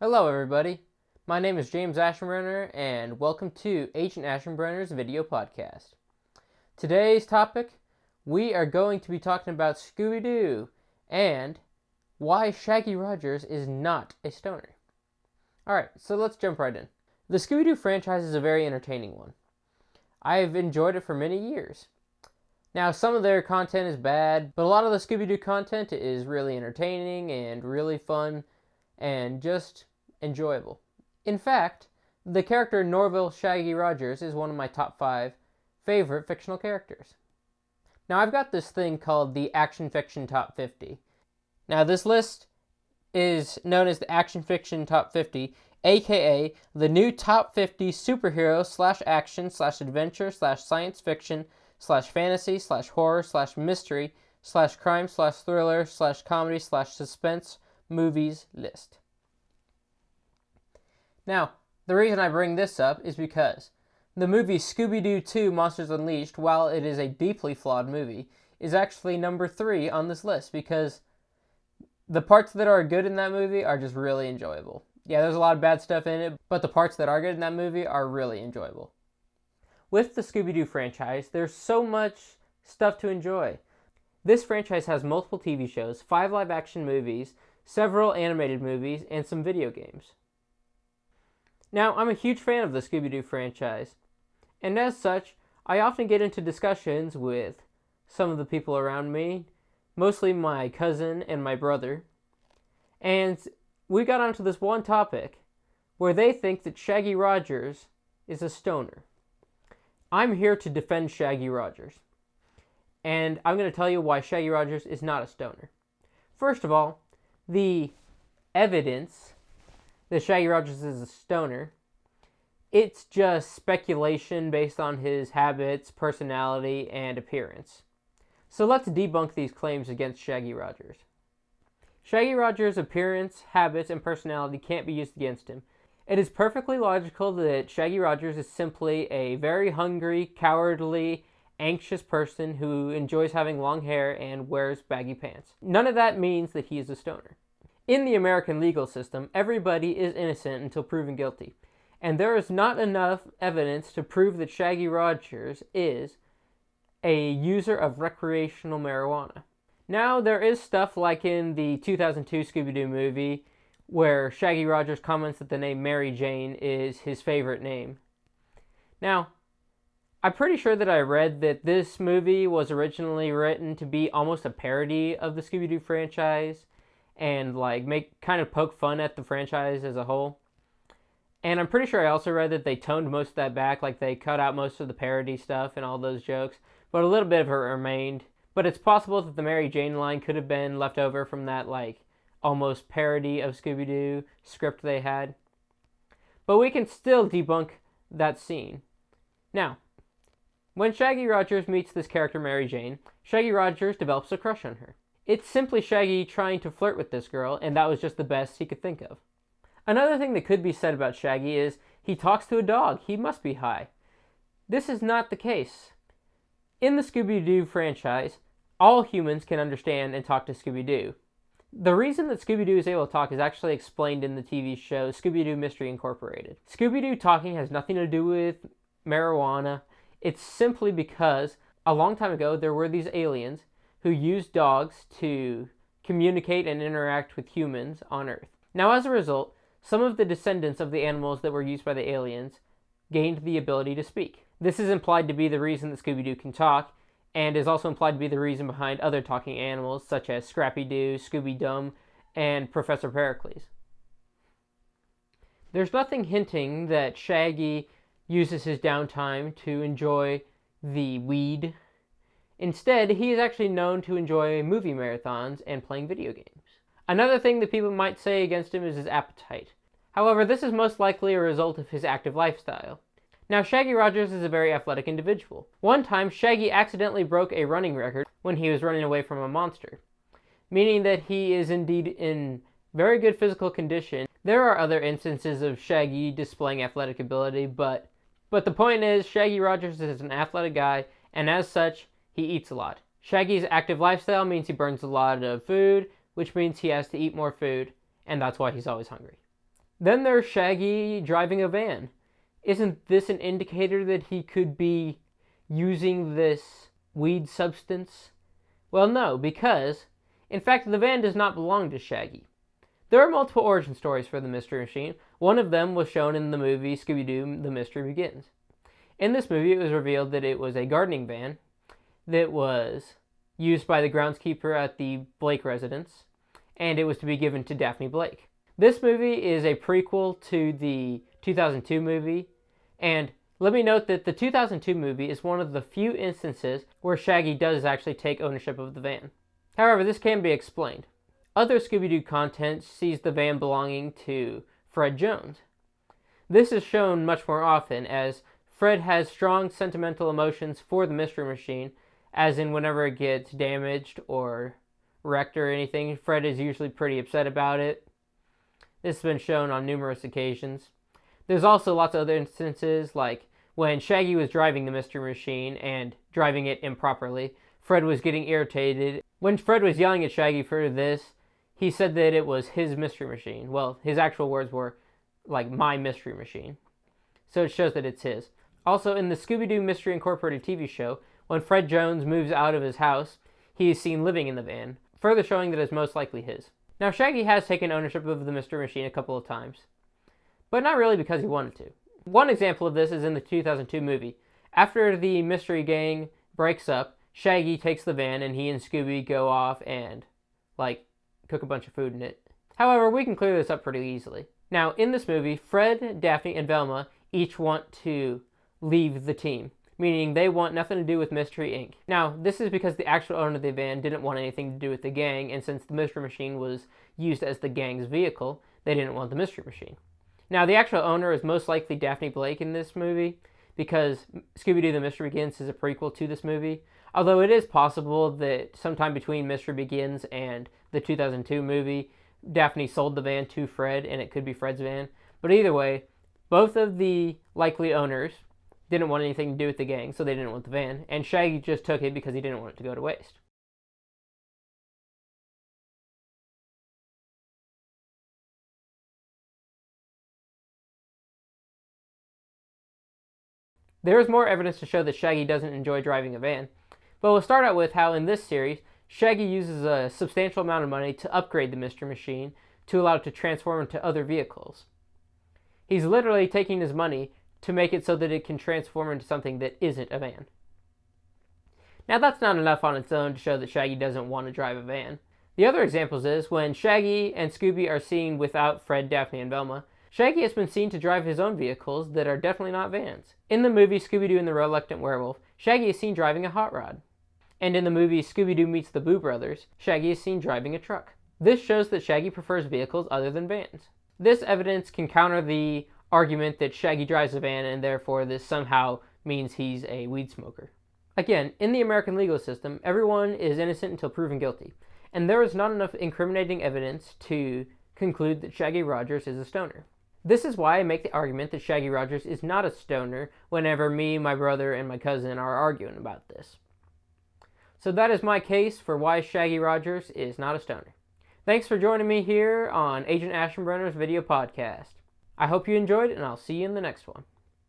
Hello everybody, my name is James Aschenbrenner and welcome to Agent Aschenbrenner's video podcast. Today's topic, we are going to be talking about Scooby Doo and why Shaggy Rogers is not a stoner. Alright, so let's jump right in. The Scooby Doo franchise is a very entertaining one. I've enjoyed it for many years. Now, some of their content is bad, but a lot of the Scooby Doo content is really entertaining and really fun and just enjoyable. In fact, the character Norville Shaggy Rogers is one of my top 5 favorite fictional characters. Now, I've got this thing called the Action Fiction Top 50. Now, this list is known as the Action Fiction Top 50, aka the new top 50 superhero / action / adventure / science fiction / fantasy / horror / mystery / crime / thriller / comedy / suspense movies list. Now, the reason I bring this up is because the movie Scooby Doo 2 Monsters Unleashed, while it is a deeply flawed movie, is actually number 3 on this list because the parts that are good in that movie are just really enjoyable. Yeah, there's a lot of bad stuff in it, but the parts that are good in that movie are really enjoyable. With the Scooby Doo franchise, there's so much stuff to enjoy. This franchise has multiple TV shows, 5 live-action movies, several animated movies, and some video games. Now, I'm a huge fan of the Scooby Doo franchise, and as such, I often get into discussions with some of the people around me, mostly my cousin and my brother, and we got onto this one topic where they think that Shaggy Rogers is a stoner. I'm here to defend Shaggy Rogers, and I'm going to tell you why Shaggy Rogers is not a stoner. First of all, the evidence that Shaggy Rogers is a stoner, it's just speculation based on his habits, personality, and appearance. So let's debunk these claims against Shaggy Rogers. Shaggy Rogers' appearance, habits, and personality can't be used against him. It is perfectly logical that Shaggy Rogers is simply a very hungry, cowardly, anxious person who enjoys having long hair and wears baggy pants. None of that means that he is a stoner. In the American legal system, everybody is innocent until proven guilty, and there is not enough evidence to prove that Shaggy Rogers is a user of recreational marijuana. Now, there is stuff like in the 2002 Scooby Doo movie where Shaggy Rogers comments that the name Mary Jane is his favorite name. Now, I'm pretty sure that I read that this movie was originally written to be almost a parody of the Scooby Doo franchise and kind of poke fun at the franchise as a whole. And I'm pretty sure I also read that they toned most of that back, like they cut out most of the parody stuff and all those jokes, but a little bit of it remained. But it's possible that the Mary Jane line could have been left over from that almost parody of Scooby-Doo script they had. But we can still debunk that scene. Now, when Shaggy Rogers meets this character Mary Jane, Shaggy Rogers develops a crush on her. It's simply Shaggy trying to flirt with this girl, and that was just the best he could think of. Another thing that could be said about Shaggy is he talks to a dog. He must be high. This is not the case. In the Scooby Doo franchise, all humans can understand and talk to Scooby Doo. The reason that Scooby Doo is able to talk is actually explained in the TV show Scooby Doo Mystery Incorporated. Scooby Doo Talking has nothing to do with marijuana. It's simply because a long time ago there were these aliens who used dogs to communicate and interact with humans on Earth. Now, as a result, some of the descendants of the animals that were used by the aliens gained the ability to speak. This is implied to be the reason that Scooby Doo can talk, and is also implied to be the reason behind other talking animals such as Scrappy Doo, Scooby Dum, and Professor Pericles. There's nothing hinting that Shaggy uses his downtime to enjoy the weed. Instead, he is actually known to enjoy movie marathons and playing video games. Another thing that people might say against him is his appetite. However, this is most likely a result of his active lifestyle. Now, Shaggy Rogers is a very athletic individual. One time, Shaggy accidentally broke a running record when he was running away from a monster, meaning that he is indeed in very good physical condition. There are other instances of Shaggy displaying athletic ability, but the point is, Shaggy Rogers is an athletic guy, and as such, he eats a lot. Shaggy's active lifestyle means he burns a lot of food, which means he has to eat more food, and that's why he's always hungry. Then there's Shaggy driving a van. Isn't this an indicator that he could be using this weed substance? Well, no, because, in fact, the van does not belong to Shaggy. There are multiple origin stories for the Mystery Machine. One of them was shown in the movie Scooby Doo The Mystery Begins. In this movie, it was revealed that it was a gardening van that was used by the groundskeeper at the Blake residence, and it was to be given to Daphne Blake. This movie is a prequel to the 2002 movie, and let me note that the 2002 movie is one of the few instances where Shaggy does actually take ownership of the van. However, this can be explained. Other Scooby-Doo content sees the van belonging to Fred Jones. This is shown much more often, as Fred has strong sentimental emotions for the Mystery Machine, as in whenever it gets damaged or wrecked or anything, Fred is usually pretty upset about it. This has been shown on numerous occasions. There's also lots of other instances, like when Shaggy was driving the Mystery Machine and driving it improperly, Fred was getting irritated. When Fred was yelling at Shaggy for this, he said that it was his Mystery Machine. Well, his actual words were, like, my Mystery Machine. So it shows that it's his. Also, in the Scooby Doo Mystery Incorporated TV show, when Fred Jones moves out of his house, he is seen living in the van, further showing that it's most likely his. Now, Shaggy has taken ownership of the Mystery Machine a couple of times, but not really because he wanted to. One example of this is in the 2002 movie. After the Mystery Gang breaks up, Shaggy takes the van and he and Scooby go off and, cook a bunch of food in it. However, we can clear this up pretty easily. Now, in this movie, Fred, Daphne, and Velma each want to leave the team, meaning they want nothing to do with Mystery Inc. Now, this is because the actual owner of the van didn't want anything to do with the gang, and since the Mystery Machine was used as the gang's vehicle, they didn't want the Mystery Machine. Now, the actual owner is most likely Daphne Blake in this movie, because Scooby Doo The Mystery Begins is a prequel to this movie, although it is possible that sometime between Mystery Begins and the 2002 movie, Daphne sold the van to Fred, and it could be Fred's van. But either way, both of the likely owners didn't want anything to do with the gang, so they didn't want the van, and Shaggy just took it because he didn't want it to go to waste. There is more evidence to show that Shaggy doesn't enjoy driving a van, but we'll start out with how in this series, Shaggy uses a substantial amount of money to upgrade the Mystery Machine to allow it to transform into other vehicles. He's literally taking his money to make it so that it can transform into something that isn't a van. Now, that's not enough on its own to show that Shaggy doesn't want to drive a van. The other examples is when Shaggy and Scooby are seen without Fred, Daphne, and Velma, Shaggy has been seen to drive his own vehicles that are definitely not vans. In the movie Scooby-Doo and the Reluctant Werewolf, Shaggy is seen driving a hot rod. And in the movie Scooby-Doo Meets the Boo Brothers, Shaggy is seen driving a truck. This shows that Shaggy prefers vehicles other than vans. This evidence can counter the argument that Shaggy drives a van and therefore this somehow means he's a weed smoker. Again, in the American legal system, everyone is innocent until proven guilty, and there is not enough incriminating evidence to conclude that Shaggy Rogers is a stoner. This is why I make the argument that Shaggy Rogers is not a stoner whenever me, my brother, and my cousin are arguing about this. So that is my case for why Shaggy Rogers is not a stoner. Thanks for joining me here on Agent Aschenbrenner's video podcast. I hope you enjoyed it, and I'll see you in the next one.